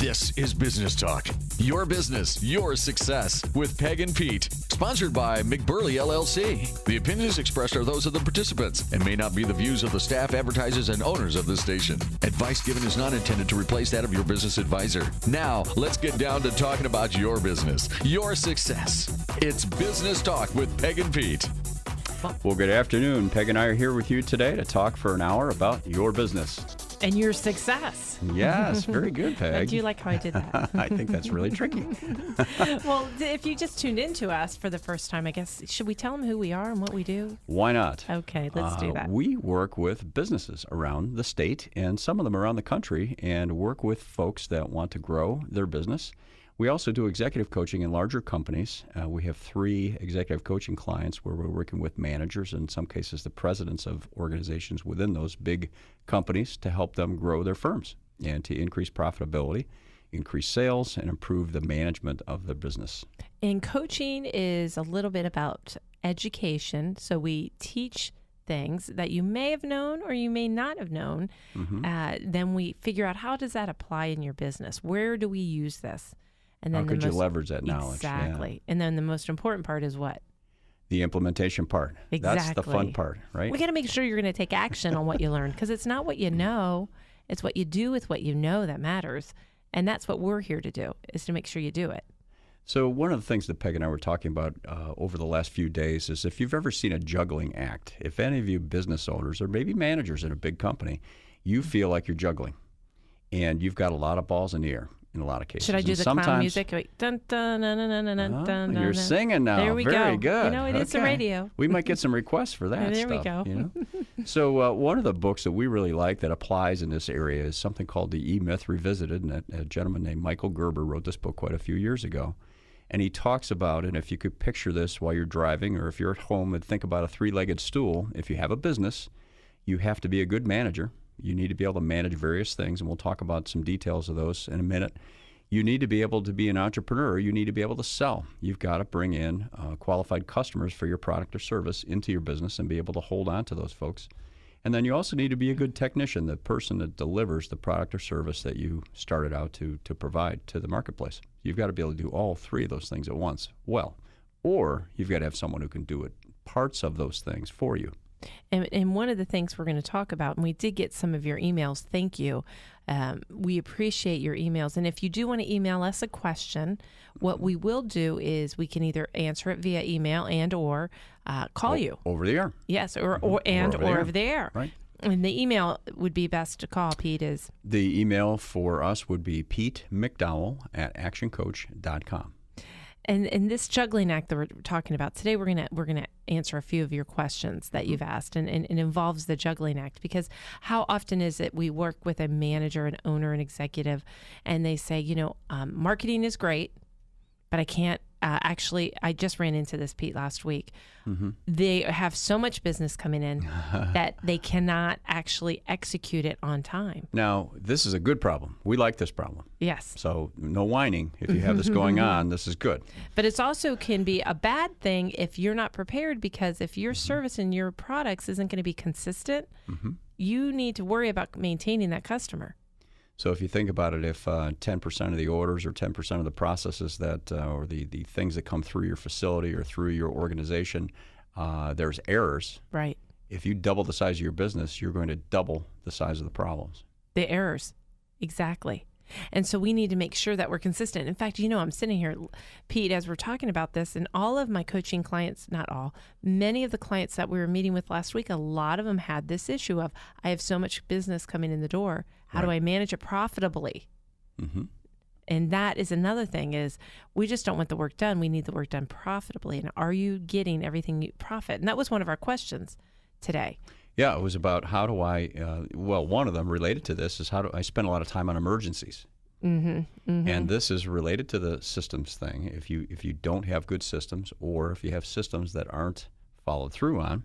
This is Business Talk. Your business, your success with Peg and Pete. Sponsored by McBurley LLC. The opinions expressed are those of the participants and may not be the views of the staff, advertisers, and owners of the station. Advice given is not intended to replace that of your business advisor. Now, let's get down to talking about your business, your success. It's Business Talk with Peg and Pete. Well, good afternoon. Peg and I are here with you today to talk for an hour about your business. And your success. Yes, very good, Peg. Do you like how I did that? I think that's really tricky. Well, if you just tuned in to us for the first time, I guess, should we tell them who we are and what we do? Why not? Okay, let's do that. We work with businesses around the state and some of them around the country and work with folks that want to grow their business. We also do executive coaching in larger companies. We have 3 executive coaching clients where we're working with managers, in some cases the presidents of organizations within those big companies, to help them grow their firms and to increase profitability, increase sales, and improve the management of the business. And coaching is a little bit about education. So we teach things that you may have known or you may not have known. Then we figure out, how does that apply in your business? Where do we use this? And then how could you leverage that knowledge? Exactly. Yeah. And then the most important part is what? The implementation part. Exactly. That's the fun part, right? We got to make sure you're going to take action on what you learned, because it's not what you know, it's what you do with what you know that matters. And that's what we're here to do, is to make sure you do it. So one of the things that Peg and I were talking about over the last few days is, if you've ever seen a juggling act, if any of you business owners or maybe managers in a big company, you feel like you're juggling and you've got a lot of balls in the air. In a lot of cases. Should I do the clown music? Wait, dun, dun, dun, dun, dun, dun, dun, you're dun. singing now. There we Very go. good. You know, it is the radio. We might get some requests for that There we stuff. go. You know? So one of the books that we really like that applies in this area is something called The E-Myth Revisited. And a gentleman named Michael Gerber wrote this book quite a few years ago. And he talks about, and if you could picture this while you're driving or if you're at home and think about a 3-legged stool, if you have a business, you have to be a good manager. You need to be able to manage various things, and we'll talk about some details of those in a minute. You need to be able to be an entrepreneur. You need to be able to sell. You've got to bring in qualified customers for your product or service into your business and be able to hold on to those folks. And then you also need to be a good technician, the person that delivers the product or service that you started out to provide to the marketplace. You've got to be able to do all 3 of those things at once well. Or you've got to have someone who can do it, parts of those things for you. And one of the things we're going to talk about, and we did get some of your emails, thank you. We appreciate your emails. And if you do want to email us a question, what we will do is we can either answer it via email and or call you. Over the air. Yes, or over the air. Right. And the email would be best to call, Pete, is? The email for us would be PeteMcDowell@actioncoach.com. And this juggling act that we're talking about today, we're gonna answer a few of your questions that you've asked, and it involves the juggling act, because how often is it we work with a manager, an owner, an executive, and they say, marketing is great, but I can't I just ran into this, Pete, last week. They have so much business coming in that they cannot actually execute it on time. Now, this is a good problem. We like this problem. Yes. So no whining. If you have this going on, this is good. But it's also can be a bad thing if you're not prepared, because if your service and your products isn't going to be consistent, you need to worry about maintaining that customer. So if you think about it, if 10% of the orders or 10% of the processes that, or the things that come through your facility or through your organization, there's errors. Right. If you double the size of your business, you're going to double the size of the problems. The errors. Exactly. And so we need to make sure that we're consistent. In fact, I'm sitting here, Pete, as we're talking about this, and all of my coaching clients, not all, many of the clients that we were meeting with last week, a lot of them had this issue of, I have so much business coming in the door. How do I manage it profitably? And that is another thing, is we just don't want the work done. We need the work done profitably. And are you getting everything you profit? And that was one of our questions today. Yeah, it was about how do I, one of them related to this is how do I spend a lot of time on emergencies. And this is related to the systems thing. If you don't have good systems, or if you have systems that aren't followed through on,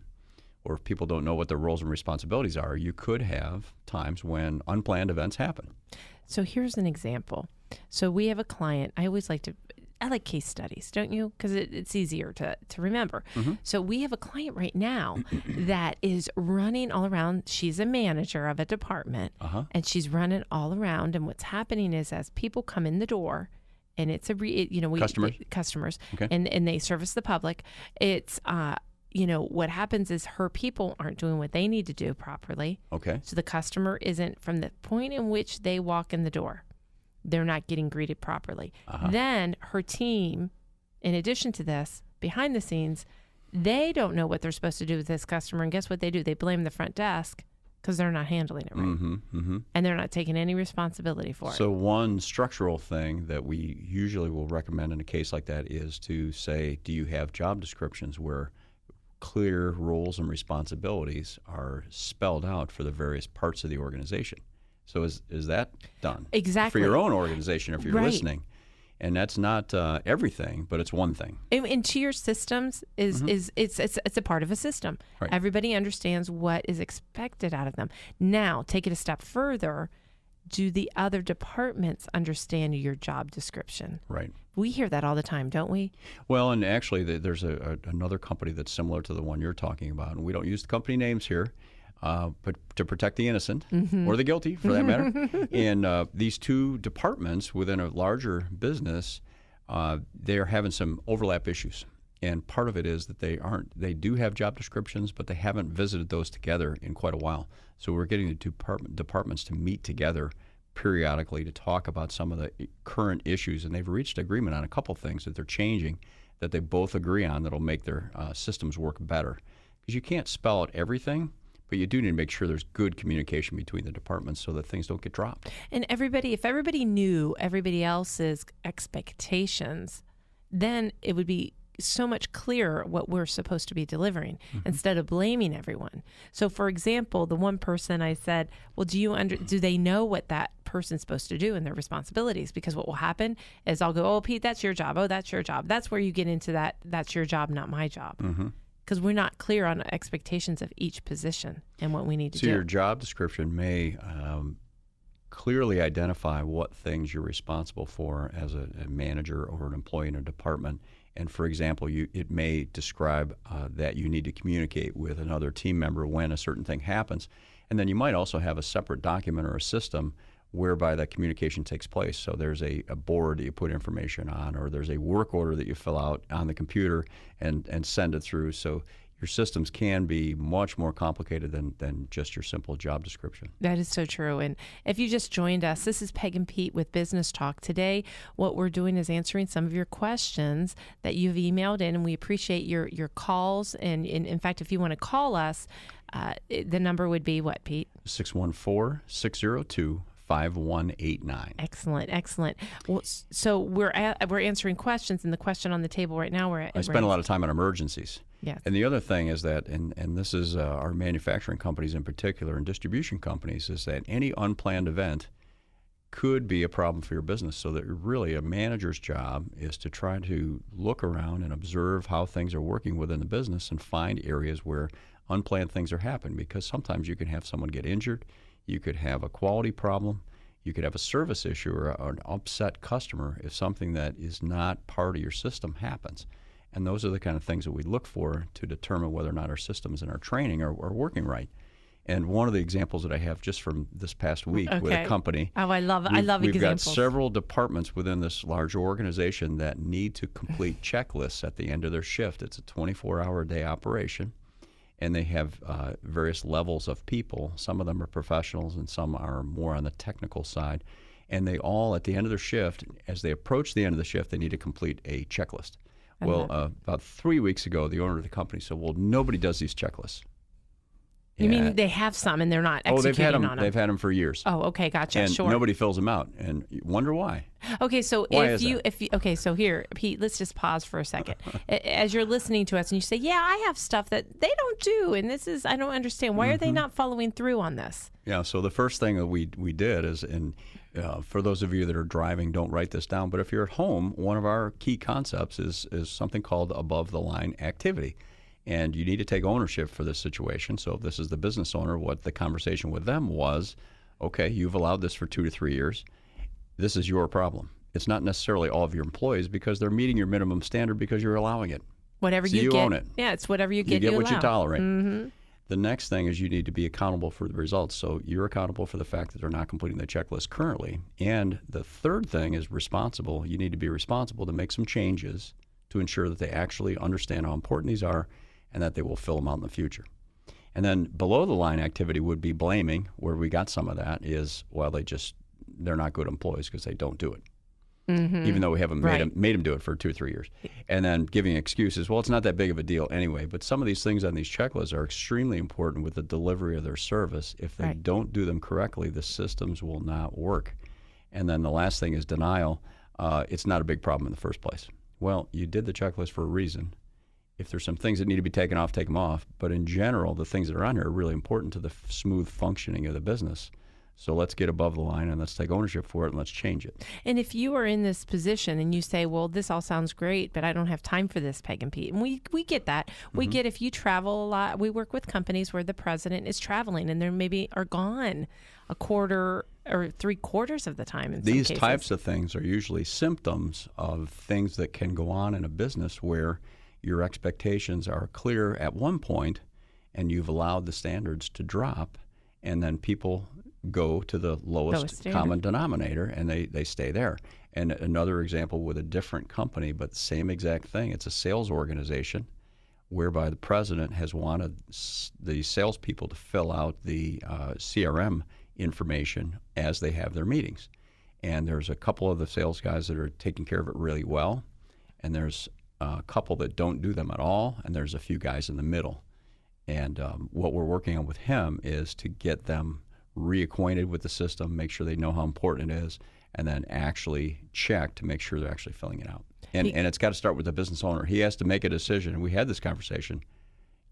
or if people don't know what their roles and responsibilities are, you could have times when unplanned events happen. So here's an example. So we have a client. I always like to I like case studies, don't you? Because it's easier to remember. So we have a client right now that is running all around. She's a manager of a department, and she's running all around. And what's happening is as people come in the door, and it's customers, Okay. and they service the public. It's what happens is her people aren't doing what they need to do properly. Okay. So the customer isn't, from the point in which they walk in the door, they're not getting greeted properly. Then her team, in addition to this, behind the scenes, they don't know what they're supposed to do with this customer. And guess what they do? They blame the front desk because they're not handling it right. And they're not taking any responsibility for it. So one structural thing that we usually will recommend in a case like that is to say, do you have job descriptions where clear roles and responsibilities are spelled out for the various parts of the organization? So is that done? Exactly. For your own organization if you're Right. listening. And that's not everything, but it's one thing. And to your systems is it's a part of a system. Right. Everybody understands what is expected out of them. Now, take it a step further. Do the other departments understand your job description? Right. We hear that all the time, don't we? Well, and actually there's another company that's similar to the one you're talking about, and we don't use the company names here. But to protect the innocent or the guilty, for that matter. And these two departments within a larger business, they're having some overlap issues. And part of it is that they do have job descriptions, but they haven't visited those together in quite a while. So we're getting the two departments to meet together periodically to talk about some of the current issues. And they've reached agreement on a couple things that they're changing that they both agree on that'll make their systems work better. Because you can't spell out everything, but you do need to make sure there's good communication between the departments so that things don't get dropped. And if everybody knew everybody else's expectations, then it would be so much clearer what we're supposed to be delivering instead of blaming everyone. So, for example, the one person I said, well, do they know what that person's supposed to do and their responsibilities? Because what will happen is I'll go, oh, Pete, that's your job. Oh, that's your job. That's where you get into that's your job, not my job. Because we're not clear on expectations of each position and what we need to do. So your job description may clearly identify what things you're responsible for as a manager or an employee in a department. And for example, it may describe that you need to communicate with another team member when a certain thing happens. And then you might also have a separate document or a system whereby that communication takes place. So there's a board that you put information on, or there's a work order that you fill out on the computer and send it through. So your systems can be much more complicated than just your simple job description. That is so true. And if you just joined us, this is Peg and Pete with Business Talk. Today, what we're doing is answering some of your questions that you've emailed in, and we appreciate your calls. And in fact, if you want to call us, the number would be what, Pete? 614-602-5189. Excellent. Well, so we're answering questions, and the question on the table right now, I spend a lot of time on emergencies. Yes. And the other thing is that, and this is our manufacturing companies in particular and distribution companies, is that any unplanned event could be a problem for your business. So that really a manager's job is to try to look around and observe how things are working within the business and find areas where unplanned things are happening, because sometimes you can have someone get injured, you could have a quality problem, you could have a service issue or an upset customer if something that is not part of your system happens. And those are the kind of things that we look for to determine whether or not our systems and our training are working right. And one of the examples that I have just from this past week with a company. Oh, I love examples. We've got several departments within this larger organization that need to complete checklists at the end of their shift. It's a 24-hour-a-day operation, and they have various levels of people. Some of them are professionals, and some are more on the technical side. And they all, at the end of their shift, as they approach the end of the shift, they need to complete a checklist. Well, about 3 weeks ago, the owner of the company said, well, nobody does these checklists. You mean they have some and they're not executing on them? They've had them for years. Oh, okay, gotcha. And sure. nobody fills them out, and you wonder why. Okay, so so here, Pete, let's just pause for a second. As you're listening to us, and you say, "Yeah, I have stuff that they don't do, and I don't understand. Why are they not following through on this?" Yeah. So the first thing that we did is, and for those of you that are driving, don't write this down. But if you're at home, one of our key concepts is something called above the line activity. And you need to take ownership for this situation. So if this is the business owner, what the conversation with them was, okay, you've allowed this for 2 to 3 years. This is your problem. It's not necessarily all of your employees because they're meeting your minimum standard because you're allowing it. Whatever So you you get. own it. Yeah, it's whatever you get. You get what allow. you tolerate. Mm-hmm. The next thing is you need to be accountable for the results. So you're accountable for the fact that they're not completing the checklist currently. And the third thing is responsible. You need to be responsible to make some changes to ensure that they actually understand how important these are and that they will fill them out in the future. And then below the line activity would be blaming, where we got some of that is, well, they're not good employees because they don't do it. Mm-hmm. Even though we haven't Right. made them do it for 2 or 3 years. And then giving excuses, well, it's not that big of a deal anyway. But some of these things on these checklists are extremely important with the delivery of their service. If they Right. don't do them correctly, the systems will not work. And then the last thing is denial. It's not a big problem in the first place. Well, you did the checklist for a reason. If there's some things that need to be taken off, take them off. But in general, the things that are on here are really important to the smooth functioning of the business. So let's get above the line and let's take ownership for it and let's change it. And if you are in this position and you say, well, this all sounds great, but I don't have time for this, Peg and Pete. And we get that. We get if you travel a lot. We work with companies where the president is traveling and they maybe are gone a quarter or 3/4 of the time in some These cases. types of things are usually symptoms of things that can go on in a business where your expectations are clear at one point and you've allowed the standards to drop, and then people go to the lowest standard. common denominator and they stay there. And another example with a different company, but same exact thing. It's a sales organization whereby the president has wanted the salespeople to fill out the CRM information as they have their meetings. And there's a couple of the sales guys that are taking care of it really well, and there's a couple that don't do them at all, and there's a few guys in the middle. And what we're working on with him is to get them reacquainted with the system, make sure they know how important it is, and then actually check to make sure they're actually filling it out. And it's got to start with the business owner. He has to make a decision, and we had this conversation.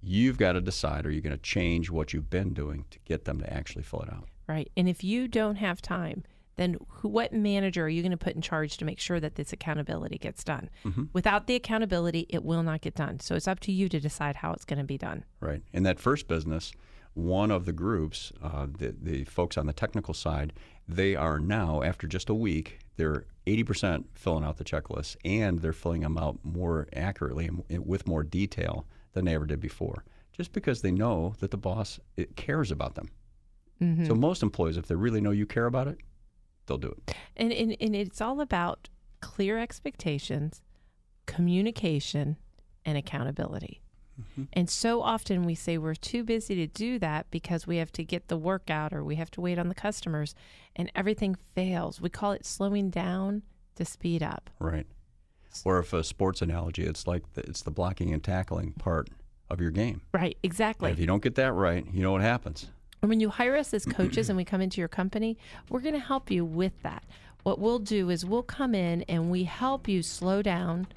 You've got to decide, are you going to change what you've been doing to get them to actually fill it out? Right. And if you don't have time, then what manager are you going to put in charge to make sure that this accountability gets done? Mm-hmm. Without the accountability, it will not get done. So it's up to you to decide how it's going to be done. Right. In that first business, one of the groups, the folks on the technical side, they are now, after just a week, they're 80% filling out the checklist, and they're filling them out more accurately and with more detail than they ever did before, just because they know that the boss cares about them. Mm-hmm. So most employees, if they really know you care about it, they'll do it. And it's all about clear expectations, communication, and accountability. Mm-hmm. And so often we say we're too busy to do that because we have to get the work out or we have to wait on the customers, and everything fails. We call it slowing down to speed up. Right. Or if a sports analogy, it's like it's the blocking and tackling part of your game. Right, exactly. And if you don't get that right, you know what happens. And when you hire us as coaches and we come into your company, we're going to help you with that. What we'll do is we'll come in and we help you slow down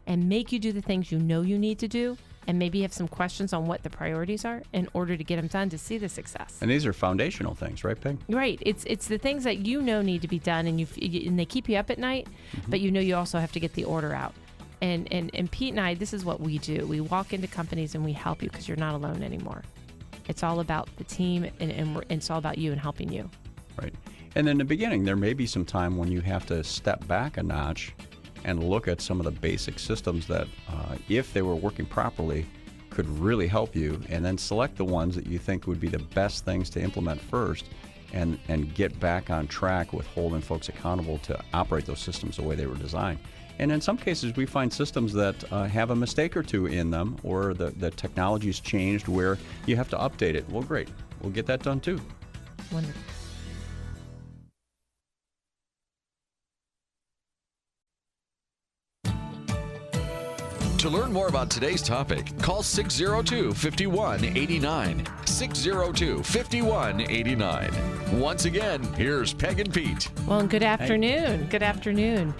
and make you do the things you know you need to do, and maybe have some questions on what the priorities are in order to get them done to see the success. And these are foundational things, right, Peg? Right. It's the things that you know need to be done, and and they keep you up at night, but you know you also have to get the order out. And Pete and I, this is what we do. We walk into companies and we help you because you're not alone anymore. It's all about the team, and it's all about you and helping you. Right. And in the beginning, there may be some time when you have to step back a notch and look at some of the basic systems that, if they were working properly, could really help you, and then select the ones that you think would be the best things to implement first, and get back on track with holding folks accountable to operate those systems the way they were designed. And in some cases, we find systems that have a mistake or two in them, or the technology's changed where you have to update it. Well, great. We'll get that done too. Wonderful. To learn more about today's topic, call 602-5189. 602-5189. Once again, here's Peg and Pete. Well, and good afternoon. Good afternoon.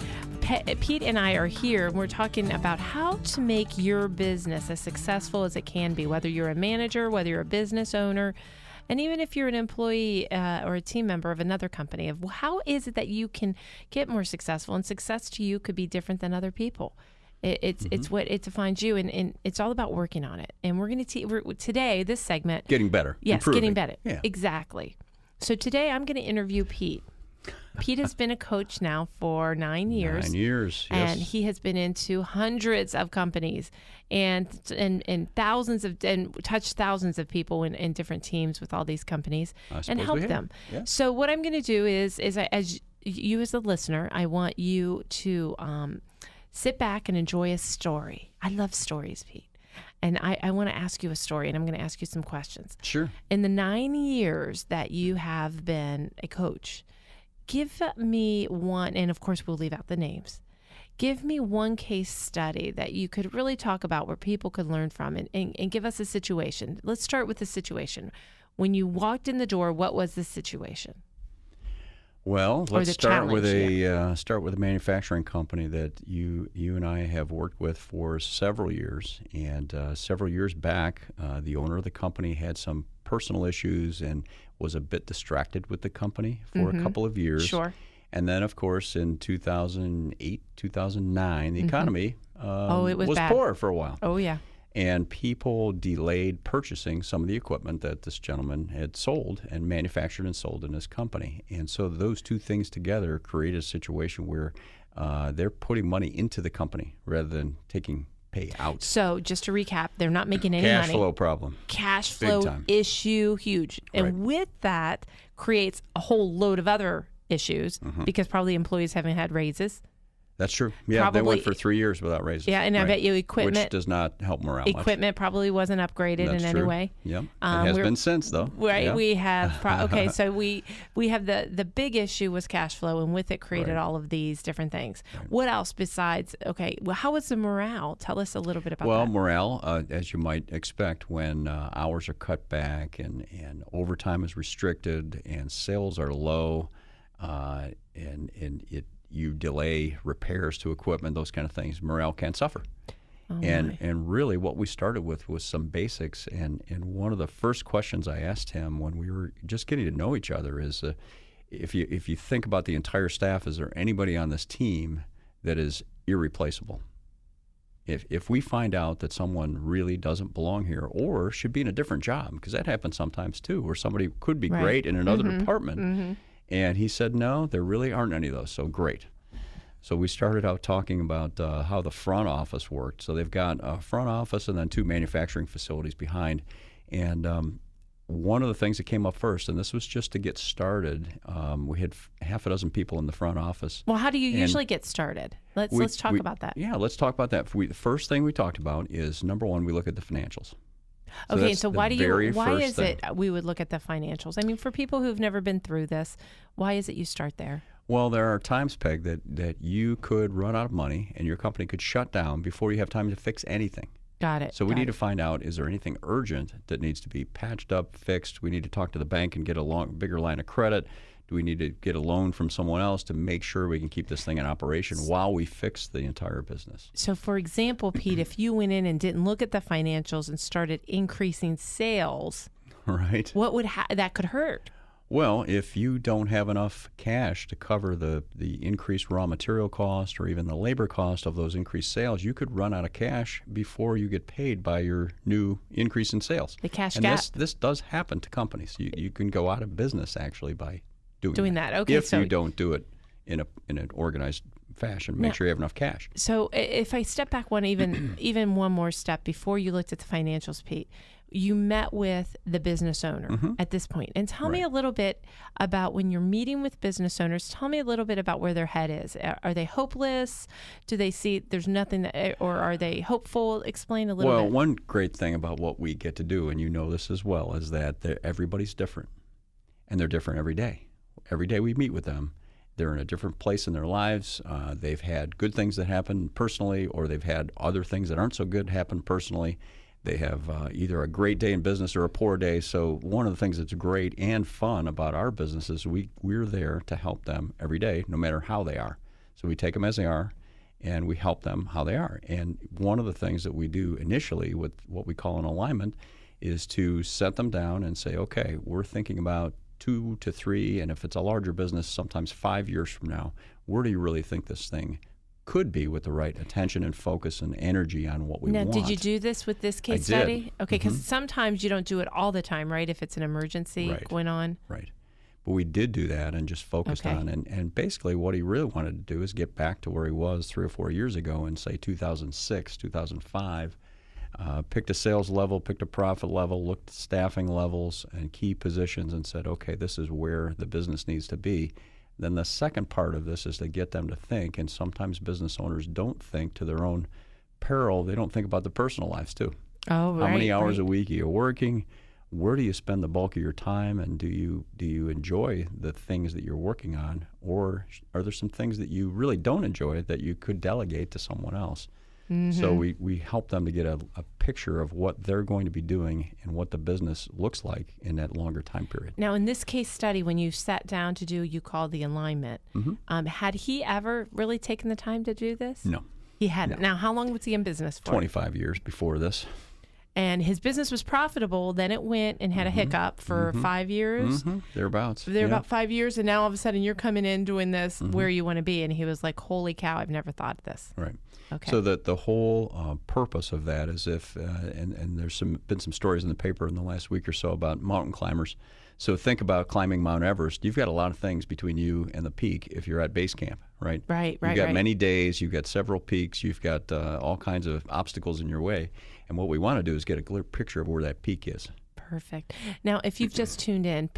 Pete and I are here, and we're talking about how to make your business as successful as it can be, whether you're a manager, whether you're a business owner, and even if you're an employee or a team member of another company. Of how is it that you can get more successful, and success to you could be different than other people. It's what it defines you, and it's all about working on it. And we're going to today, this segment, Getting better. Yes, improving. getting better. Yeah. Exactly. So today I'm going to interview Pete. Pete has been a coach now for 9 years. 9 years, yes. And he has been into hundreds of companies and thousands of, and touched thousands of people in different teams with all these companies and helped them. Yeah. So what I'm going to do is as you as a listener, I want you to sit back and enjoy a story. I love stories, Pete. And I want to ask you a story, and I'm going to ask you some questions. Sure. In the 9 years that you have been a coach, give me one, and of course we'll leave out the names. Give me one case study that you could really talk about where people could learn from, and give us a situation. Let's start with the situation. When you walked in the door, what was the situation? Well, Or let's the start with challenge, start with a manufacturing company that you and I have worked with for several years. And several years back, the owner of the company had some personal issues and was a bit distracted with the company for a couple of years. Sure. And then, of course, in 2008, 2009, the economy it was bad. poor for a while. Oh, yeah. And people delayed purchasing some of the equipment that this gentleman had sold and manufactured and sold in his company. And so those two things together created a situation where they're putting money into the company rather than taking pay out. So just to recap, they're not making any Cash money. flow problem. Cash Big flow time. issue, huge. And Right. with that creates a whole load of other issues because probably employees haven't had raises. That's true. Yeah, they Probably- went for 3 years without raises. Yeah, and I Right. bet you Which equipment does not help morale much. equipment probably wasn't upgraded That's in any true. way. Yep. Um, it has we're- been since, though. Right, Yeah. we have okay, so we have the big issue was cash flow, and with it created Right. all of these different things. What else besides? Okay, well, how was the morale? Tell us a little bit about Well, that. morale, as you might expect, when hours are cut back and overtime is restricted and sales are low, and you delay repairs to equipment, those kind of things, morale can suffer. Oh, And really what we started with was some basics. And one of the first questions I asked him when we were just getting to know each other is, if you think about the entire staff, is there anybody on this team that is irreplaceable? If we find out that someone really doesn't belong here or should be in a different job, because that happens sometimes too, where somebody could be Right. great in another department. And he said, no, there really aren't any of those, so great. So we started out talking about how the front office worked. So they've got a front office and then two manufacturing facilities behind. And one of the things that came up first, and this was just to get started, we had half a dozen people in the front office. Well, how do you And usually get started? Let's talk about that. Yeah, let's talk about that. The first thing we talked about is, number one, we look at the financials. Okay, that's so the why very why first is thing. it we would look at the financials? I mean, for people who've never been through this, why is it you start there? Well, there are times, Peg, that you could run out of money and your company could shut down before you have time to fix anything. Got it. So we got need it. to find out, is there anything urgent that needs to be patched up, fixed? We need to talk to the bank and get a bigger line of credit. Do we need to get a loan from someone else to make sure we can keep this thing in operation while we fix the entire business? So, for example, Pete, if you went in and didn't look at the financials and started increasing sales, Right? what would that could hurt? Well, if you don't have enough cash to cover the increased raw material cost or even the labor cost of those increased sales, you could run out of cash before you get paid by your new increase in sales. The cash and gap. this does happen to companies. You can go out of business actually by doing that. Okay, if so you don't do it in an organized fashion, make sure you have enough cash. So if I step back even one more step before you looked at the financials, Pete, you met with the business owner at this point. And tell me a little bit about when you're meeting with business owners, tell me a little bit about where their head is. Are they hopeless? Do they see there's nothing or are they hopeful? Explain a little Well, bit. one great thing about what we get to do, and you know this as well, is that everybody's different. And they're different every day. Every day we meet with them, they're in a different place in their lives. They've had good things that happen personally, or they've had other things that aren't so good happen personally. They have either a great day in business or a poor day. So one of the things that's great and fun about our business is we're there to help them every day, no matter how they are. So we take them as they are, and we help them how they are. And one of the things that we do initially with what we call an alignment is to set them down and say, okay, we're thinking about 2 to 3, and if it's a larger business, sometimes 5 years from now, where do you really think this thing could be with the right attention and focus and energy on what we Now, want? did you do this with this case I did. study? Okay, because sometimes you don't do it all the time, right? If it's an emergency Right. going on. Right. But we did do that and just focused Okay. on, and basically what he really wanted to do is get back to where he was 3 or 4 years ago in, say, 2006, 2005. Picked a sales level, picked a profit level, looked at staffing levels and key positions and said, okay, this is where the business needs to be. Then the second part of this is to get them to think, and sometimes business owners don't think to their own peril. They don't think about the personal lives too. Oh, right. How many hours right. a week are you working? Where do you spend the bulk of your time, and do you enjoy the things that you're working on, or are there some things that you really don't enjoy that you could delegate to someone else? So we help them to get a picture of what they're going to be doing and what the business looks like in that longer time period. Now, in this case study, when you sat down to do, you called the alignment, had he ever really taken the time to do this? No. He hadn't. Now, how long was he in business for? 25 years before this. And his business was profitable. Then it went and had a hiccup for 5 years. Thereabouts. They're Yeah. about 5 years, and now all of a sudden you're coming in doing this where you want to be. And he was like, holy cow, I've never thought of this. Right. Okay. So that the whole purpose of that is if, and there's been some stories in the paper in the last week or so about mountain climbers. So think about climbing Mount Everest. You've got a lot of things between you and the peak if you're at base camp, right? Right. You've got right. many days. You've got several peaks. You've got all kinds of obstacles in your way. And what we want to do is get a clear picture of where that peak is. Perfect. Now, if you've just tuned in,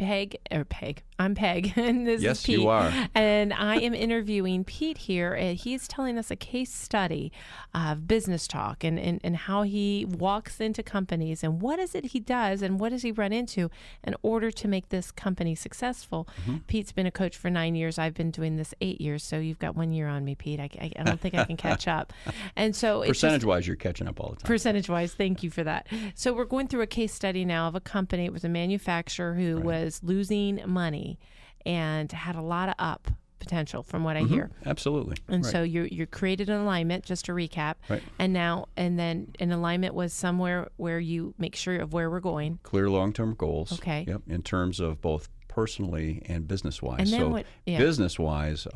I'm Peg, and this Yes, is Pete. you are. And I am interviewing Pete here, and he's telling us a case study of business talk and how he walks into companies and what is it he does and what does he run into in order to make this company successful. Pete's been a coach for 9 years. I've been doing this 8 years, so you've got 1 year on me, Pete. I don't think I can catch up. And so it's just- Percentage-wise, you're catching up all the time. Percentage-wise, thank you for that. So we're going through a case study now of a company. It was a manufacturer who was losing money and had a lot of up potential from what I hear. Absolutely. And Right. so you created an alignment, just to recap. Right. And then an alignment was somewhere where you make sure of where we're going. Clear long-term goals. Okay. Yep. In terms of both personally and business-wise. And then so what- yeah. business-wise,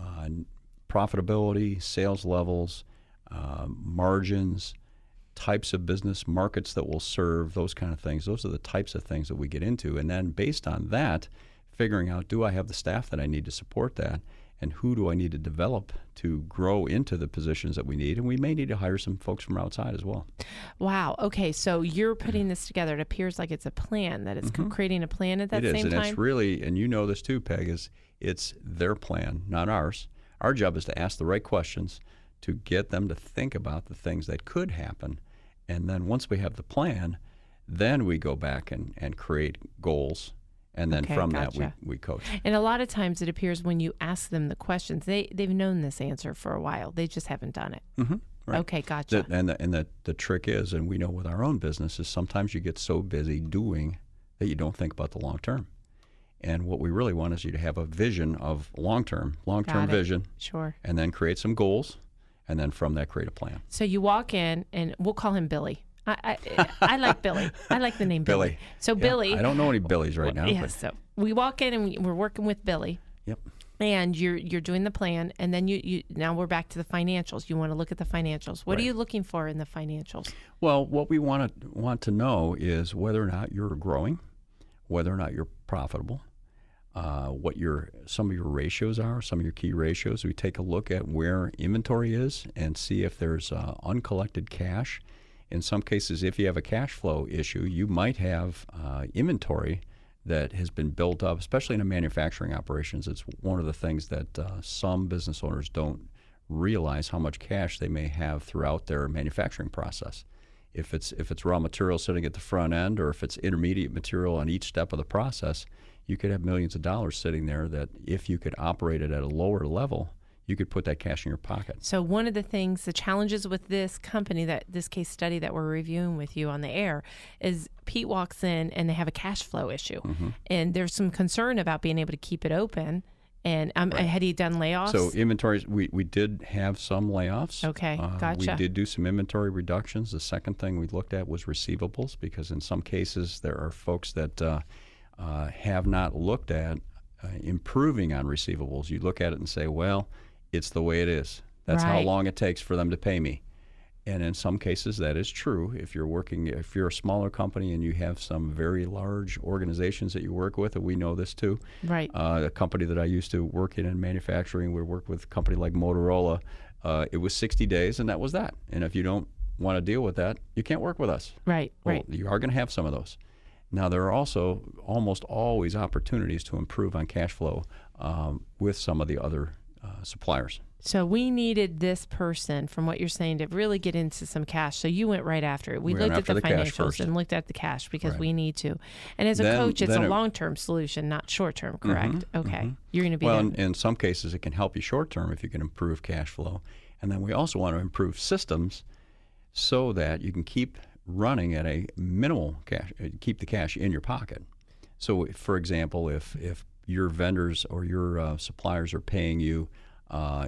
profitability, sales levels, margins, types of business, markets that will serve, those kind of things. Those are the types of things that we get into. And then based on that, figuring out, do I have the staff that I need to support that? And who do I need to develop to grow into the positions that we need? And we may need to hire some folks from outside as well. Wow. Okay. So you're putting this together. It appears like it's a plan, that it's creating a plan at that It is, same and time. it's really, and you know this too, Peg, is it's their plan, not ours. Our job is to ask the right questions to get them to think about the things that could happen. And then once we have the plan, then we go back and create goals. And then Okay, from gotcha. that, we coach. And a lot of times it appears when you ask them the questions, they've known this answer for a while. They just haven't done it. Right. Okay, gotcha. The trick is, and we know with our own business, is sometimes you get so busy doing that you don't think about the long term. And what we really want is you to have a vision of long-term Got it. vision, Sure. and then create some goals, and then from that create a plan. So you walk in, and we'll call him Billy. I like Billy. I like the name Billy. So Yeah, Billy. I don't know any Billies right now. Yeah. But, So we walk in, and we're working with Billy. yep. And you're doing the plan, and then you now we're back to the financials. You want to look at the financials. What are Right. you looking for in the financials? Well, what we want to know is whether or not you're growing, whether or not you're profitable, what some of your ratios are, some of your key ratios. We take a look at where inventory is and see if there's uncollected cash. In some cases, if you have a cash flow issue, you might have inventory that has been built up, especially in a manufacturing operations. It's one of the things that some business owners don't realize how much cash they may have throughout their manufacturing process. If it's raw material sitting at the front end, or if it's intermediate material on each step of the process, you could have millions of dollars sitting there that if you could operate it at a lower level, you could put that cash in your pocket. So one of the things, the challenges with this company, this case study that we're reviewing with you on the air, is Pete walks in and they have a cash flow issue, and there's some concern about being able to keep it open. And had he done layoffs? So inventories, we did have some layoffs. Okay, gotcha. We did do some inventory reductions. The second thing we looked at was receivables, because in some cases there are folks that have not looked at improving on receivables. You look at it and say, well, it's the way it is. That's how Right. long it takes for them to pay me. And in some cases, that is true. If you're a smaller company and you have some very large organizations that you work with, and we know this too. Right. A company that I used to work in manufacturing, we worked with a company like Motorola. It was 60 days, and that was that. And if you don't want to deal with that, you can't work with us. Right. Well, Right. you are going to have some of those. Now, there are also almost always opportunities to improve on cash flow with some of the other suppliers. So we needed this person, from what you're saying, to really get into some cash. So you went right after it. We We went looked at the after the cash financials first. and looked at the cash because Right. we need to. And as a Then- coach, it's then a it- long-term solution, not short-term, correct? Okay. You're going to be Well, there. in some cases, it can help you short term if you can improve cash flow. And then we also want to improve systems so that you can keep running at a minimal cash, keep the cash in your pocket. So, for example, if your vendors or your suppliers are paying you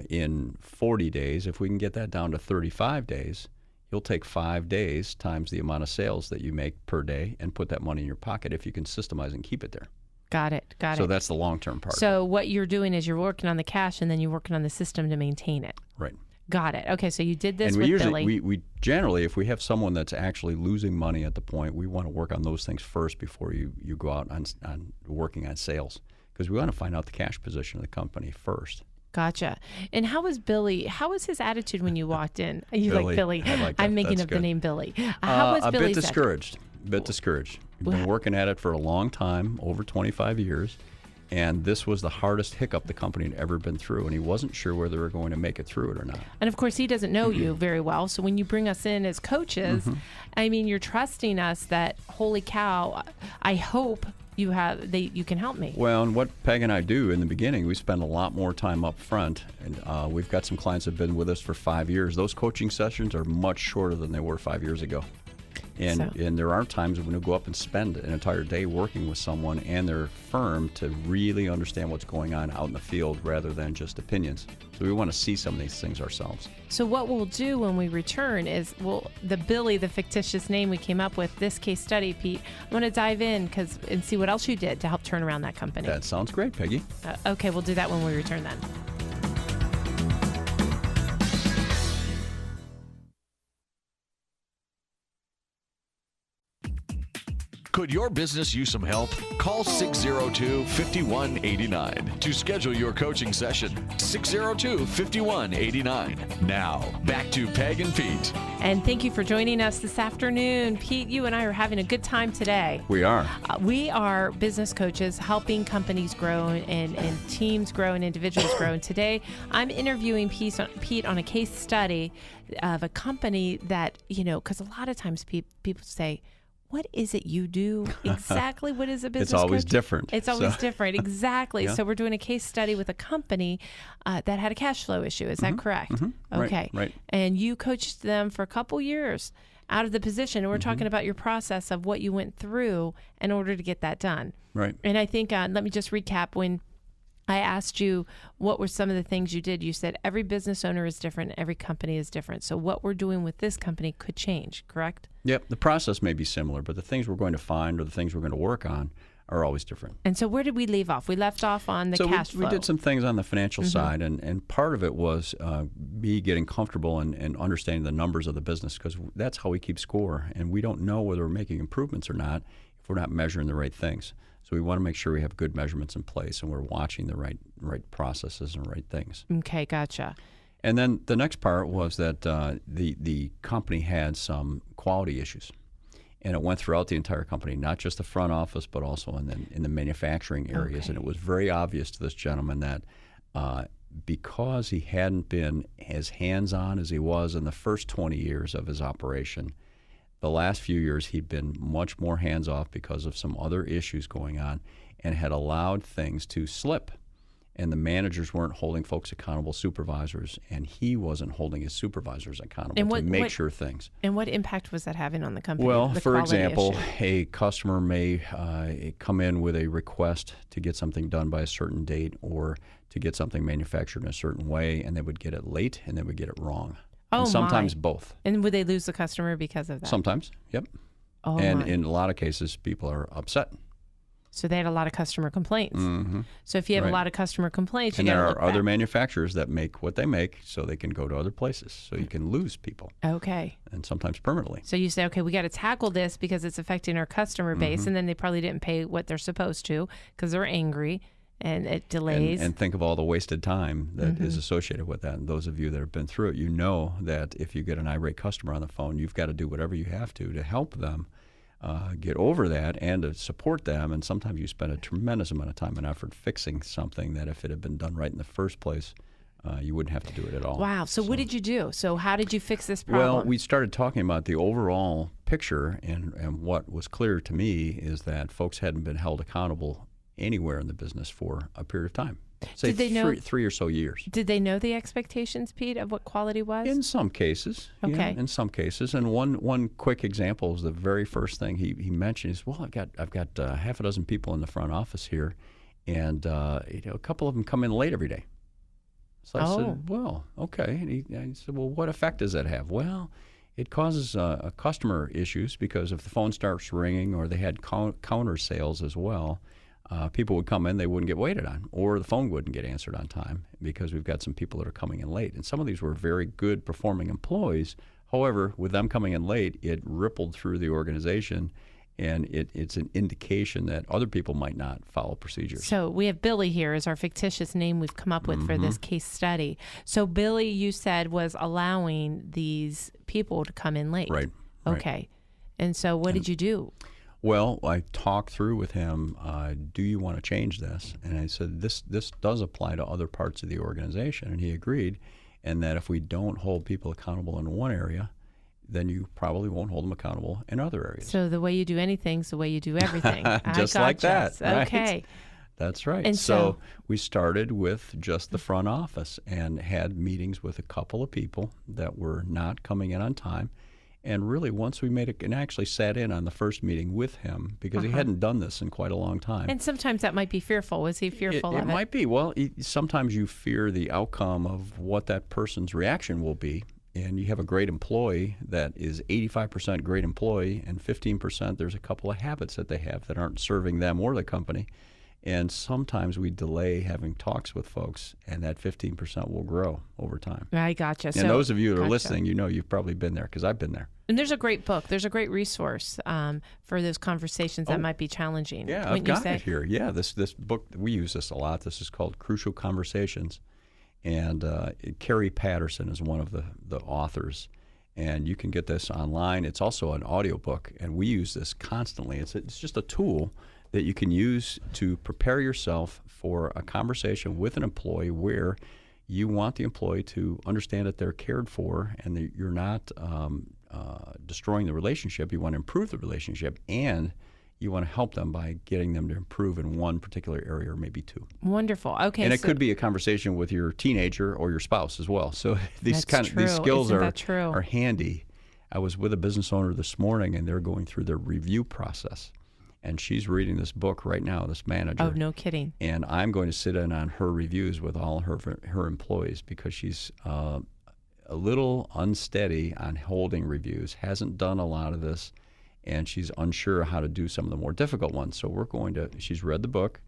in 40 days, if we can get that down to 35 days, you'll take 5 days times the amount of sales that you make per day and put that money in your pocket if you can systemize and keep it there. Got it. So that's the long-term part. So what you're doing is you're working on the cash and then you're working on the system to maintain it. Right. Got it. Okay, so you did this And we with usually, Billy. we generally, if we have someone that's actually losing money at the point, we want to work on those things first before you go out on working on sales, because we want to find out the cash position of the company first. Gotcha. And how was Billy? How was his attitude when you walked in? You like Billy? I like that. I'm making That's up the good. name Billy. How was a Billy's bit discouraged. We've been working at it for a long time, over 25 years, and this was the hardest hiccup the company had ever been through, and he wasn't sure whether they were going to make it through it or not. And of course, he doesn't know you very well. So when you bring us in as coaches, I mean, you're trusting us that, holy cow, I hope you can help me. Well, and what Peg and I do in the beginning, we spend a lot more time up front. And we've got some clients that have been with us for 5 years. Those coaching sessions are much shorter than they were 5 years ago. And there are times when we go up and spend an entire day working with someone and their firm to really understand what's going on out in the field rather than just opinions. So we want to see some of these things ourselves. So what we'll do when we return is the Billy, the fictitious name we came up with, this case study, Pete, I'm going to dive in and see what else you did to help turn around that company. That sounds great, Peggy. Okay, we'll do that when we return then. Could your business use some help? Call 602-5189 to schedule your coaching session. 602-5189. Now, back to Peg and Pete. And thank you for joining us this afternoon. Pete, you and I are having a good time today. We are. We are business coaches helping companies grow and teams grow and individuals grow. And today I'm interviewing Pete on a case study of a company that, because a lot of times people say, what is it you do? Exactly. What is a business It's always coach? different. It's always different. Exactly. Yeah. So we're doing a case study with a company that had a cash flow issue. Is that correct? Okay. Right. And you coached them for a couple years out of the position. And we're talking about your process of what you went through in order to get that done. Right. And I think, let me just recap. When I asked you what were some of the things you did, you said every business owner is different, every company is different. So what we're doing with this company could change, correct? Yep. The process may be similar, but the things we're going to find or the things we're going to work on are always different. And so where did we leave off? We left off on the cash flow. We did some things on the financial side, and part of it was me getting comfortable and understanding the numbers of the business, because that's how we keep score, and we don't know whether we're making improvements or not if we're not measuring the right things. So we want to make sure we have good measurements in place and we're watching the right processes and right things. Okay, gotcha. And then the next part was that the company had some quality issues, and it went throughout the entire company, not just the front office, but also in the manufacturing areas. Okay. And it was very obvious to this gentleman that because he hadn't been as hands-on as he was in the first 20 years of his operation, the last few years he'd been much more hands-off because of some other issues going on and had allowed things to slip. And the managers weren't holding folks accountable, supervisors, and he wasn't holding his supervisors accountable to make sure things. And what impact was that having on the company? Well, the for quality example, issue? a customer may come in with a request to get something done by a certain date or to get something manufactured in a certain way, and they would get it late and they would get it wrong. Oh, and sometimes my. both. And would they lose the customer because of that? Sometimes, yep. Oh, and my. in a lot of cases, people are upset. So they had a lot of customer complaints. So if you have a Right. lot of customer complaints, And you got there to are look other back. manufacturers that make what they make so they can go to other places. So you can lose people, Okay. and sometimes permanently. So you say, okay, we got to tackle this because it's affecting our customer base, and then they probably didn't pay what they're supposed to because they're angry, and it delays. And think of all the wasted time that is associated with that. And those of you that have been through it, you know that if you get an irate customer on the phone, you've got to do whatever you have to help them get over that and to support them. And sometimes you spend a tremendous amount of time and effort fixing something that if it had been done right in the first place, you wouldn't have to do it at all. Wow. So what did you do? So how did you fix this problem? Well, we started talking about the overall picture, and what was clear to me is that folks hadn't been held accountable anywhere in the business for a period of time. Say Did they know- three or so years. Did they know the expectations, Pete, of what quality was? In some cases, yeah, Okay. in some cases, and one quick example is the very first thing he mentioned is, well, I've got half a dozen people in the front office here, and a couple of them come in late every day. So I Oh. said, well, okay. And he said, well, what effect does that have? Well, it causes customer issues because if the phone starts ringing or they had counter sales as well, people would come in, they wouldn't get waited on, or the phone wouldn't get answered on time because we've got some people that are coming in late. And some of these were very good performing employees. However, with them coming in late, it rippled through the organization, and it's an indication that other people might not follow procedures. So we have Billy here as our fictitious name we've come up with for this case study. So Billy, you said, was allowing these people to come in late. Right. Okay. And so what did you do? Well, I talked through with him, do you want to change this? And I said, this does apply to other parts of the organization. And he agreed, and that if we don't hold people accountable in one area, then you probably won't hold them accountable in other areas. So the way you do anything's the way you do everything. Just I like gotcha. that, right? Okay. That's right. And so so- we started with just the front office and had meetings with a couple of people that were not coming in on time. And really, once we made it, and actually sat in on the first meeting with him because he hadn't done this in quite a long time. And sometimes that might be fearful. Was he fearful It of it? might be. Well, sometimes you fear the outcome of what that person's reaction will be. And you have a great employee that is 85% great employee, and 15% there's a couple of habits that they have that aren't serving them or the company. And sometimes we delay having talks with folks, and that 15% will grow over time. I gotcha. And those of you that are gotcha. listening, you know you've probably been there because I've been there. And there's a great book. There's a great resource for those conversations that Oh. might be challenging. Yeah, I've wouldn't you got say? it here. Yeah, this book, we use this a lot. This is called Crucial Conversations. And Carrie Patterson is one of the authors. And you can get this online. It's also an audiobook, and we use this constantly. It's just a tool that you can use to prepare yourself for a conversation with an employee where you want the employee to understand that they're cared for and that you're not destroying the relationship. You want to improve the relationship, and you want to help them by getting them to improve in one particular area or maybe two. Wonderful. Okay. And it so could be a conversation with your teenager or your spouse as well. So these That's these true. skills Isn't are that true? are handy. I was with a business owner this morning, and they're going through their review process. And she's reading this book right now, this manager. Oh, no kidding. And I'm going to sit in on her reviews with all her employees because she's a little unsteady on holding reviews, hasn't done a lot of this, and she's unsure how to do some of the more difficult ones. So she's read the book.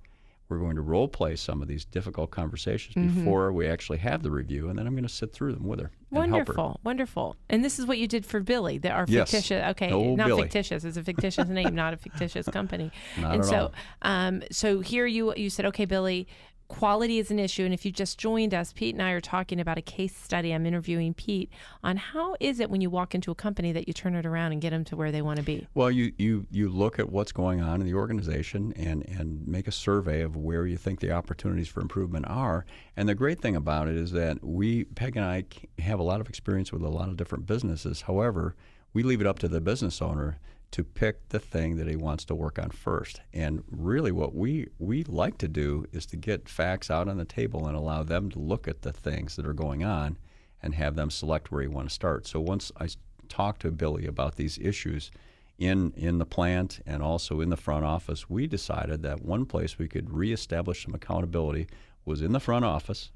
We're going to role play some of these difficult conversations before we actually have the review, and then I'm going to sit through them with her and help her. Wonderful, wonderful. And this is what you did for Billy, our Yes. fictitious. Okay, Oh, not Billy. fictitious. It's a fictitious name, not a fictitious company. Not and at so, all. so here you said, okay, Billy, quality is an issue. And if you just joined us, Pete and I are talking about a case study. I'm interviewing Pete on how is it when you walk into a company that you turn it around and get them to where they want to be. Well, you look at what's going on in the organization and make a survey of where you think the opportunities for improvement are. And the great thing about it is that Peg and I have a lot of experience with a lot of different businesses. However, we leave it up to the business owner to pick the thing that he wants to work on first. And really what we like to do is to get facts out on the table and allow them to look at the things that are going on and have them select where you want to start. So once I talked to Billy about these issues in the plant and also in the front office, we decided that one place we could reestablish some accountability was in the front office.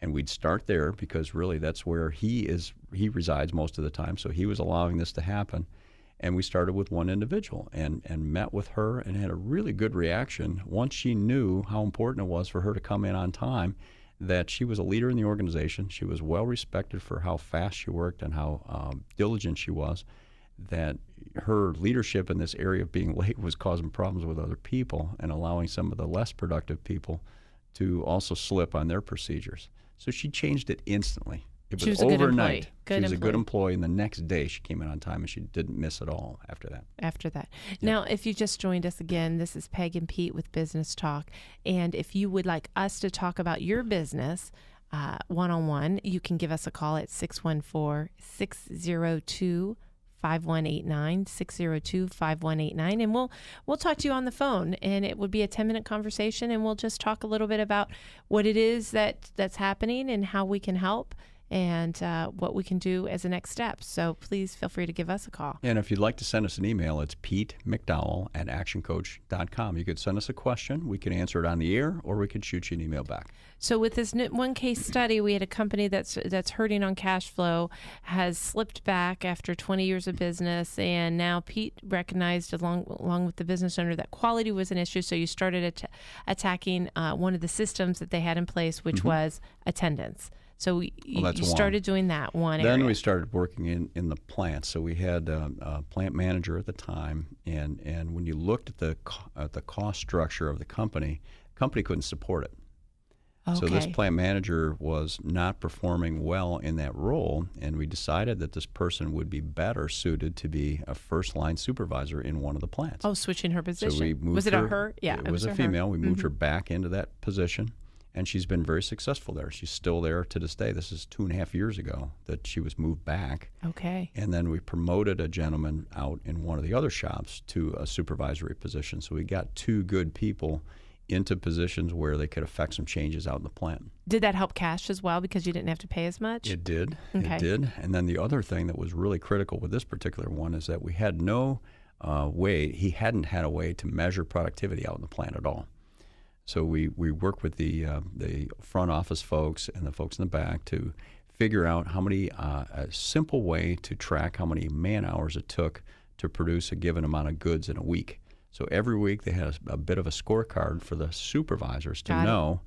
And we'd start there because really that's where he resides most of the time. So he was allowing this to happen. And we started with one individual and met with her and had a really good reaction once she knew how important it was for her to come in on time, that she was a leader in the organization. She was well respected for how fast she worked and how diligent she was, that her leadership in this area of being late was causing problems with other people and allowing some of the less productive people to also slip on their procedures. So she changed it instantly. It She was a good overnight. employee. She was a good employee, and the next day she came in on time, and she didn't miss at all after that. Now, if you just joined us again, this is Peg and Pete with Business Talk. And if you would like us to talk about your business one-on-one, you can give us a call at 614-602-5189, 602-5189, and we'll talk to you on the phone, and it would be a 10-minute conversation, and we'll just talk a little bit about what it is that's happening and how we can help, and what we can do as a next step. So please feel free to give us a call. And if you'd like to send us an email, it's PeteMcDowell@actioncoach.com. You could send us a question. We could answer it on the air, or we could shoot you an email back. So with this one case study, we had a company that's hurting on cash flow, has slipped back after 20 years of business, and now Pete recognized along with the business owner that quality was an issue, so you started attacking one of the systems that they had in place, which was attendance. So you started doing that one area. Then we started working in the plant. So we had a plant manager at the time, and when you looked at the cost structure of the company couldn't support it. Okay. So this plant manager was not performing well in that role, and we decided that this person would be better suited to be a first-line supervisor in one of the plants. Oh, switching her position. So we moved was it a her? Yeah, it was a female. We moved her back into that position, and she's been very successful there. She's still there to this day. This is 2.5 years ago that she was moved back. Okay. And then we promoted a gentleman out in one of the other shops to a supervisory position. So we got two good people into positions where they could affect some changes out in the plant. Did that help cash as well because you didn't have to pay as much? It did. Okay. It did. And then the other thing that was really critical with this particular one is that we had no way, he hadn't had a way to measure productivity out in the plant at all. So we worked with the front office folks and the folks in the back to figure out how many, a simple way to track how many man hours it took to produce a given amount of goods in a week. So every week they had a bit of a scorecard for the supervisors to know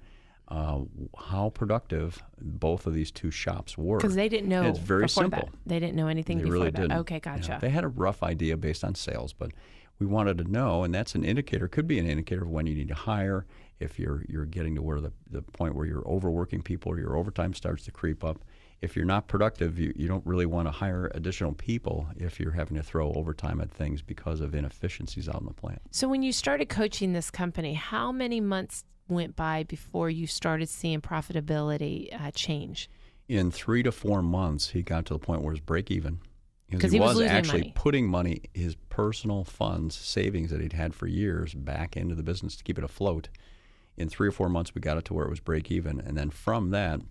how productive both of these two shops were. Because they didn't know. And it's very before simple. That. They didn't know anything They before really that. didn't. Okay, gotcha. You know, they had a rough idea based on sales, but we wanted to know, and that's an indicator, could be an indicator of when you need to hire, if you're getting to where the point where you're overworking people or your overtime starts to creep up. If you're not productive, you don't really want to hire additional people if you're having to throw overtime at things because of inefficiencies out in the plant. So when you started coaching this company, how many months went by before you started seeing profitability change? In 3 to 4 months, he got to the point where it was break even. Because he was losing actually money. putting money, his personal funds, savings that he'd had for years, back into the business to keep it afloat. In 3 or 4 months, we got it to where it was break even. And then from that,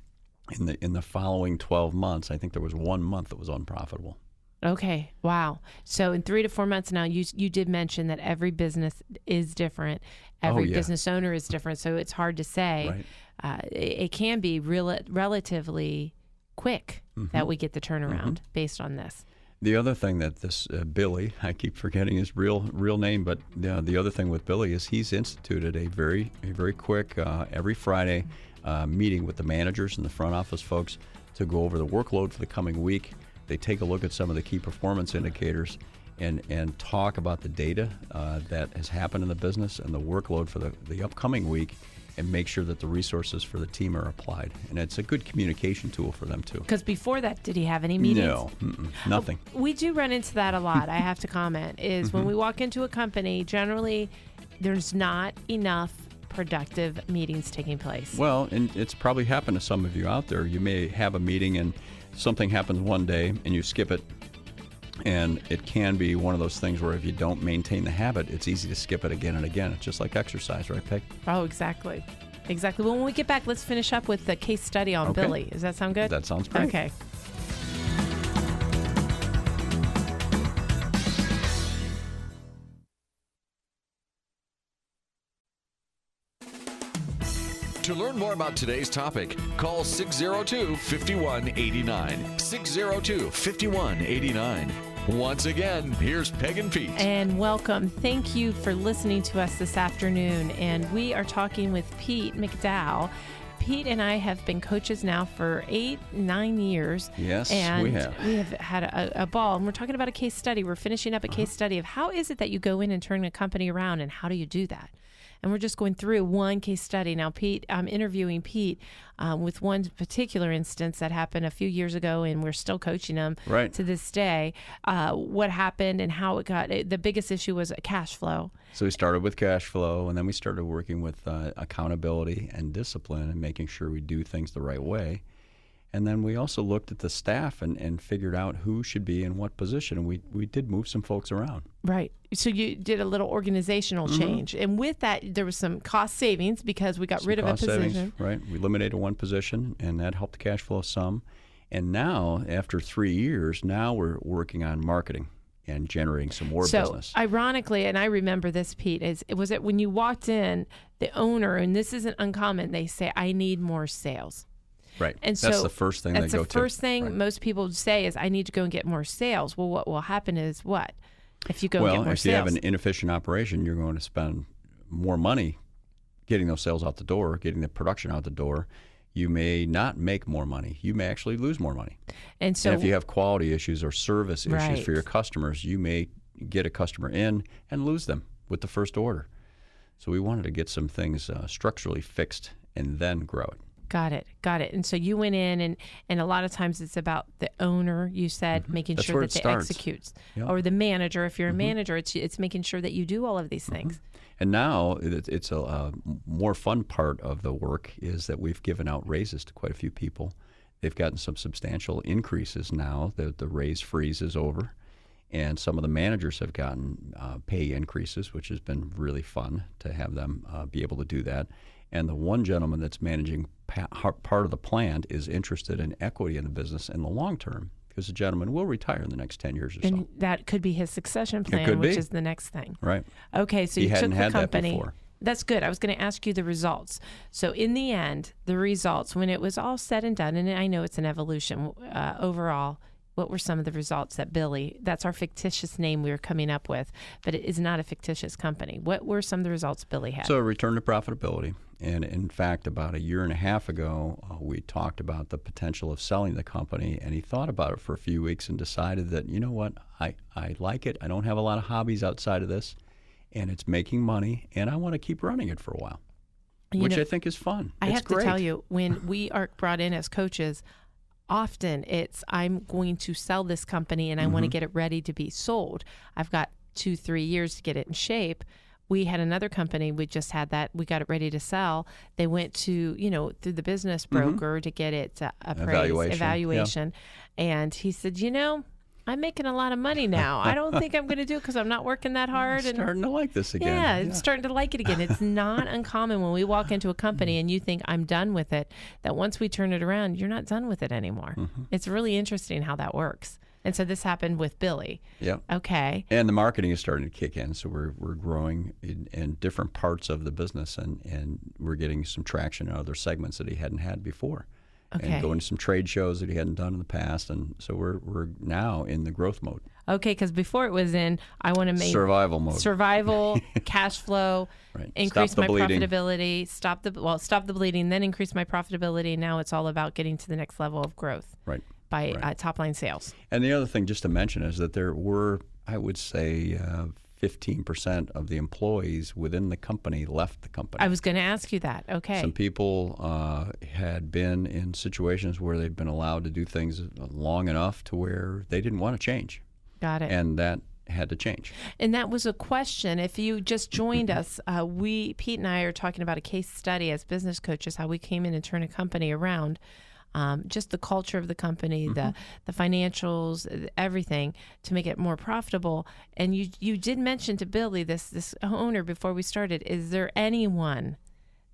in the following 12 months, I think there was 1 month that was unprofitable. Okay. Wow. So in 3 to 4 months now, you did mention that every business is different. Every business owner is different. So it's hard to say. Right. It can be relatively quick that we get the turnaround based on this. The other thing that this Billy, I keep forgetting his real name, but the other thing with Billy is he's instituted a very quick every Friday meeting with the managers and the front office folks to go over the workload for the coming week. They take a look at some of the key performance indicators and talk about the data that has happened in the business and the workload for the upcoming week, and make sure that the resources for the team are applied. And it's a good communication tool for them too. Because before that, did he have any meetings? No, nothing. We do run into that a lot, I have to comment, is when we walk into a company, generally there's not enough productive meetings taking place. Well, and it's probably happened to some of you out there. You may have a meeting and something happens one day and you skip it. And it can be one of those things where if you don't maintain the habit, it's easy to skip it again and again. It's just like exercise, right, Peg? Oh, exactly. Exactly. Well, when we get back, let's finish up with the case study on Billy. Does that sound good? That sounds great. Okay. To learn more about today's topic, call 602-5189. 602-5189. Once again, here's Peg and Pete. And welcome. Thank you for listening to us this afternoon. And we are talking with Pete McDowell. Pete and I have been coaches now for 8-9 years. Yes, and we have. We have had a ball. And we're talking about a case study. We're finishing up a case study of how is it that you go in and turn a company around, and how do you do that? And we're just going through one case study. Now, Pete, I'm interviewing Pete with one particular instance that happened a few years ago, and we're still coaching him Right. to this day. What happened and how it got, the biggest issue was cash flow. So we started with cash flow, and then we started working with accountability and discipline and making sure we do things the right way. And then we also looked at the staff and figured out who should be in what position. And we did move some folks around. Right. So you did a little organizational change. And with that, there was some cost savings because we got rid of a Cost savings, position. right. We eliminated one position, and that helped the cash flow some. And now, after 3 years, now we're working on marketing and generating some more business. So ironically, and I remember this, Pete, was it when you walked in, the owner, and this isn't uncommon, they say, I need more sales. Right. And that's so the first thing they go to. That's the first thing Right. most people say is, I need to go and get more sales. Well, what will happen is what? If you go and Well, get more if sales. you have an inefficient operation, you're going to spend more money getting those sales out the door, getting the production out the door. You may not make more money. You may actually lose more money. And so And if you have quality issues or service issues Right. for your customers, you may get a customer in and lose them with the first order. So we wanted to get some things structurally fixed and then grow it. Got it. And so you went in, and a lot of times it's about the owner, you said, making That's sure where that it they starts. execute. Yep. Or the manager, if you're a manager, it's making sure that you do all of these things. And now it's a more fun part of the work is that we've given out raises to quite a few people. They've gotten some substantial increases now. The raise freeze is over. And some of the managers have gotten pay increases, which has been really fun to have them be able to do that. And the one gentleman that's managing part of the plant is interested in equity in the business in the long term, because the gentleman will retire in the next 10 years or so. And that could be his succession plan, could which be. is the next thing. Right. Okay, so He you took hadn't the had that company. before. That's good. I was going to ask you the results. So in the end, the results, when it was all said and done, and I know it's an evolution overall, what were some of the results that Billy, that's our fictitious name we were coming up with, but it is not a fictitious company. What were some of the results Billy had? So return to profitability. And in fact, about a year and a half ago, we talked about the potential of selling the company, and he thought about it for a few weeks and decided that, you know what, I like it. I don't have a lot of hobbies outside of this, and it's making money, and I want to keep running it for a while, which I think is fun. I It's have great. to tell you, when we are brought in as coaches, often it's, I'm going to sell this company and I want to get it ready to be sold. I've got 2-3 years to get it in shape. We had another company, we just had that, we got it ready to sell. They went to, through the business broker to get it appraised, evaluation. And he said, I'm making a lot of money now. I don't think I'm going to do it because I'm not working that hard. I'm starting to like this again. Yeah, it's starting to like it again. It's not uncommon when we walk into a company and you think, I'm done with it, that once we turn it around, you're not done with it anymore. It's really interesting how that works. And so this happened with Billy. Yeah. Okay. And the marketing is starting to kick in, so we're growing in different parts of the business, and we're getting some traction in other segments that he hadn't had before. Okay. And going to some trade shows that he hadn't done in the past, and so we're now in the growth mode. Okay, because before it was in, I want to make Survival mode. survival, cash flow, Right. increase Stop the my bleeding. profitability, stop the bleeding, then increase my profitability. Now it's all about getting to the next level of growth Right. by top line sales. And the other thing just to mention is that there were, I would say, 15% of the employees within the company left the company. I was going to ask you that. Okay. Some people had been in situations where they've been allowed to do things long enough to where they didn't want to change. Got it. And that had to change. And that was a question. If you just joined us, Pete and I are talking about a case study as business coaches, how we came in and turned a company around. Just the culture of the company, the financials, everything to make it more profitable. And you did mention to Billy, this owner, before we started, is there anyone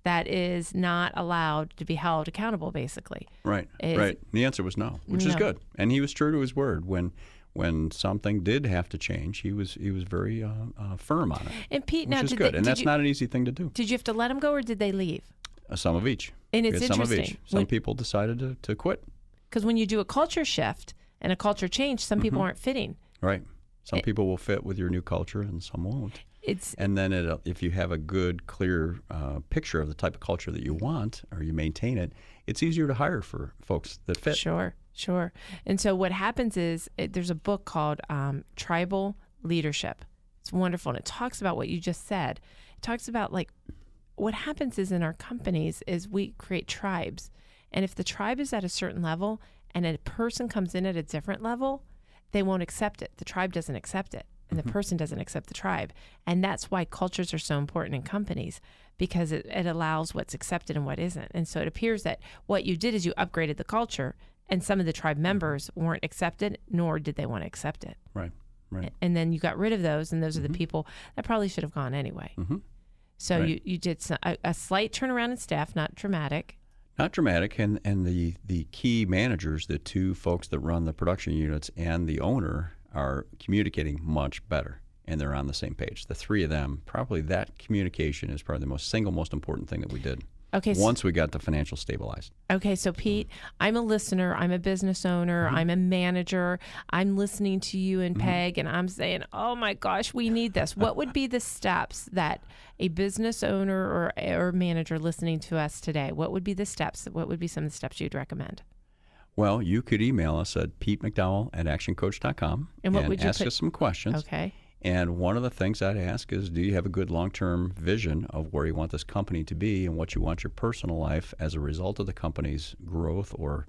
that is not allowed to be held accountable, basically? Right, Is- right. The answer was no, which is No. good. And he was true to his word. When something did have to change, he was very firm on it, And Pete, which now is did good. they, And did that's you, not an easy thing to do. did you have to let them go, or did they leave? Some of each. And We it's had some of interesting. each. Some people decided to quit. Because when you do a culture shift and a culture change, some people aren't fitting. Right. Some people will fit with your new culture and some won't. And then if you have a good, clear picture of the type of culture that you want or you maintain it, it's easier to hire for folks that fit. Sure. And so what happens is there's a book called Tribal Leadership. It's wonderful. And it talks about what you just said. It talks about like what happens is in our companies is we create tribes. And if the tribe is at a certain level and a person comes in at a different level, they won't accept it. The tribe doesn't accept it. And the person doesn't accept the tribe. And that's why cultures are so important in companies, because it allows what's accepted and what isn't. And so it appears that what you did is you upgraded the culture, and some of the tribe members weren't accepted, nor did they want to accept it. Right. And then you got rid of those, and those are the people that probably should have gone anyway. So you did a slight turnaround in staff, not dramatic. Not dramatic, and the key managers, the two folks that run the production units and the owner, are communicating much better, and they're on the same page. The three of them, probably that communication is probably the single most important thing that we did. Okay. Once we got the financial stabilized. Okay, so Pete, I'm a listener. I'm a business owner. I'm a manager. I'm listening to you and Peg, and I'm saying, oh my gosh, we need this. What would be the steps that a business owner or manager listening to us today, what would be the steps? What would be some of the steps you'd recommend? Well, you could email us at PeteMcDowell@actioncoach.com and what would you ask us some questions. Okay. And one of the things I'd ask is, do you have a good long-term vision of where you want this company to be and what you want your personal life as a result of the company's growth or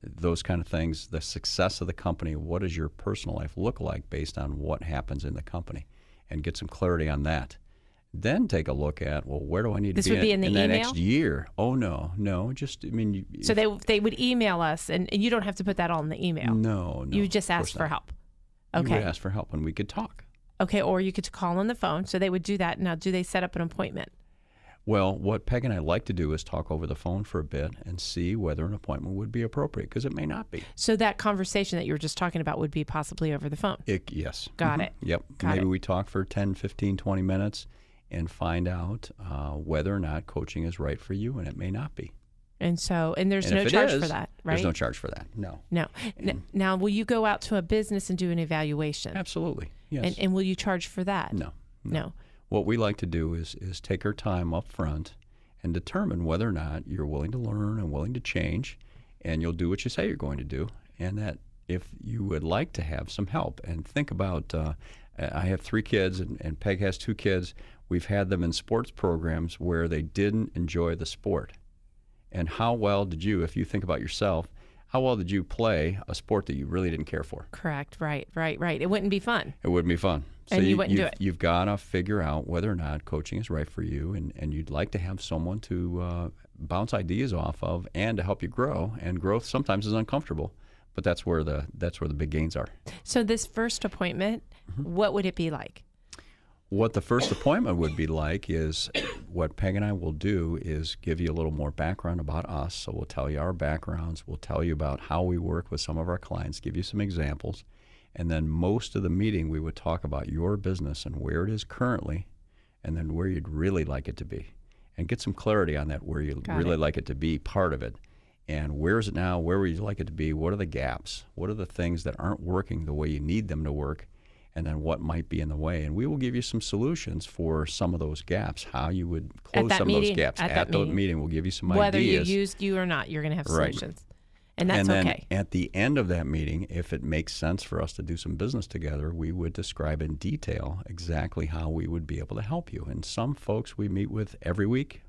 those kind of things, the success of the company? What does your personal life look like based on what happens in the company? And get some clarity on that. Then take a look at, well, where do I need this to be would be in the that email? next year? Oh, no. Just, I mean. So they would email us, and you don't have to put that all in the email. No. You just ask for help. Okay. You would ask for help, and we could talk. Okay, or you could call on the phone. So they would do that. Now, do they set up an appointment? Well, what Peg and I like to do is talk over the phone for a bit and see whether an appointment would be appropriate, because it may not be. So that conversation that you were just talking about would be possibly over the phone? Yes. Got it. Yep. Maybe we talk for 10, 15, 20 minutes and find out whether or not coaching is right for you, and it may not be. And there's no charge for that, right? There's no charge for that, no. Now, will you go out to a business and do an evaluation? Absolutely, yes. And will you charge for that? No. What we like to do is take our time up front and determine whether or not you're willing to learn and willing to change, and you'll do what you say you're going to do, and that if you would like to have some help. And think about, I have 3 kids, and Peg has 2 kids. We've had them in sports programs where they didn't enjoy the sport. And how well did you, if you think about yourself, how well did you play a sport that you really didn't care for? Correct. Right. It wouldn't be fun. It wouldn't be fun. And you wouldn't do it. You've got to figure out whether or not coaching is right for you, and you'd like to have someone to bounce ideas off of and to help you grow. And growth sometimes is uncomfortable, but that's where the big gains are. So this first appointment, what would it be like? What the first appointment would be like is what Peg and I will do is give you a little more background about us. So we'll tell you our backgrounds. We'll tell you about how we work with some of our clients, give you some examples. And then most of the meeting, we would talk about your business and where it is currently and then where you'd really like it to be. And get some clarity on that, where you like it to be, part of it. And where is it now? Where would you like it to be? What are the gaps? What are the things that aren't working the way you need them to work? And then what might be in the way. And we will give you some solutions for some of those gaps, how you would close some of those gaps. At that meeting, we'll give you some Whether ideas. Whether you used you or not, you're going to have solutions. And that's and then okay. At the end of that meeting, if it makes sense for us to do some business together, we would describe in detail exactly how we would be able to help you. And some folks we meet with every week.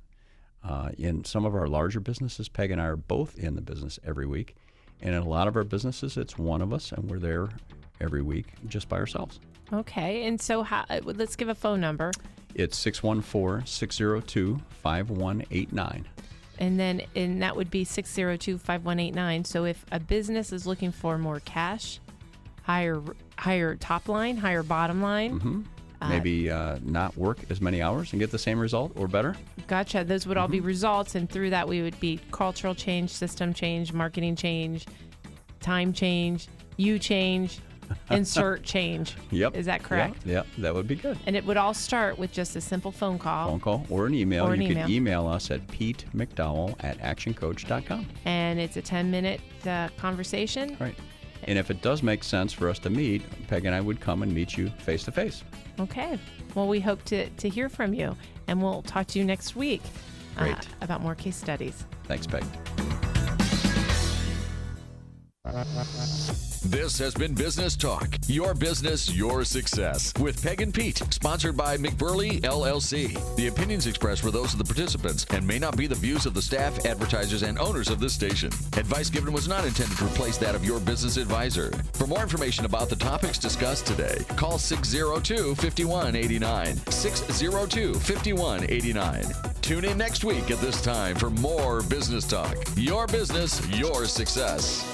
In some of our larger businesses, Peg and I are both in the business every week. And in a lot of our businesses, it's one of us, and we're there every week just by ourselves. Okay. And so let's give a phone number. It's 614-602-5189. And that would be 602-5189. So if a business is looking for more cash, higher top line, higher bottom line. Maybe not work as many hours and get the same result or better. Gotcha. Those would all be results. And through that, we would be cultural change, system change, marketing change, time change, you change, insert change. Yep. Is that correct? Yep, that would be good. And it would all start with just a simple phone call. Or an email. You can email us at PeteMcDowell@actioncoach.com. And it's a 10-minute conversation. Right. And if it does make sense for us to meet, Peg and I would come and meet you face to face. Okay. Well, we hope to hear from you, and we'll talk to you next week Great. About more case studies. Thanks, Peg. This has been Business Talk, your business, your success, with Peg and Pete, sponsored by McBurley LLC. The opinions expressed were those of the participants and may not be the views of the staff, advertisers, and owners of this station. Advice given was not intended to replace that of your business advisor. For more information about the topics discussed today, call 602-5189, 602-5189. Tune in next week at this time for more Business Talk, your business, your success.